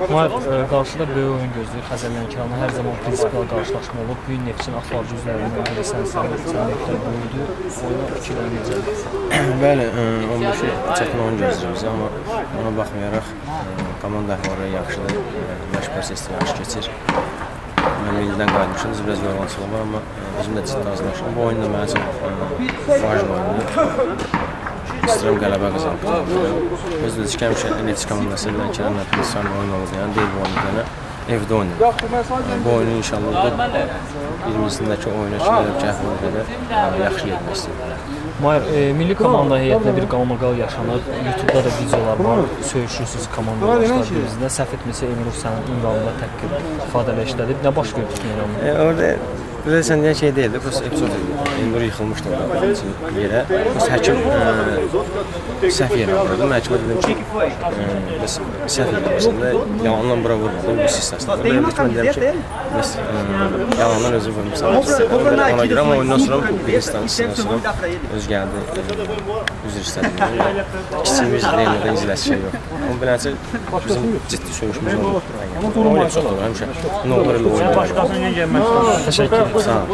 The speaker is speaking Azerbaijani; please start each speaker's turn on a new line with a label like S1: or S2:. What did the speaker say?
S1: Mahir, qarşıda böyük oyun gözləyir. Xəzərlənkəranı hər zaman prinsipal qarşılaşma olub. Bu gün Neftin aparıcı üzərindən biri sənsən böyüdü. Oyuna fikirlər necədir?
S2: Bəli, 15-i çətin oyun gözləyir bizi, amma ona baxmayaraq komanda əhvaları yaxşıdır. Məşq prosesi yaxşı keçir. Mən millidən qayıtmışım, biraz yorğunçuluq var, amma bizim də ciddi hazırlaşırıq. Bu oyun da mənim üçün vacib oyundur. İstəyirəm qələbə qazanmaq. Özdə ki, həmişə Neftin komandası Lənkəranla prinsipal oyun oldu, yəni deyil bu oyunda. Evdə oynayır. Bu oyunu inşallah da 20-sindəki oyuna ki, əhvalı yaxşı getmək istəyirəm.
S1: Mahir, milli komanda heyətinə bir qalmaqal yaşanır. YouTube-da da videolar var, söyüşürsüz komanda başlarınızda. Səhv etməsə Emirov sənin ünvanında təqqib ifadələ işlədib. Nə baş gördük Emirov'da?
S2: Orada biraz sən deyən şey deyildi, prosta epizod idi. Emirov yıxılmışdı orada yerə. Prosta həkim səhv yerə vurdu. Məhkəmə dedim ki, səhv yerə yalandan bura vurmadım, bu sistasında. Mən deyəm ki, yalandan özü vurmuşsan. Ona görə, amma oyundan sonra bir instansından sonra öz gəldi, üzr istədim. Kiçiyimiz Leynədən izləsi şey yox. Amma bilənsə bizim ciddi söyüşümüz oldu. Oyun çox olur, həmişə. Nə olur elə oyun var.
S1: Təşəkkür ederim.
S2: Sağ ol.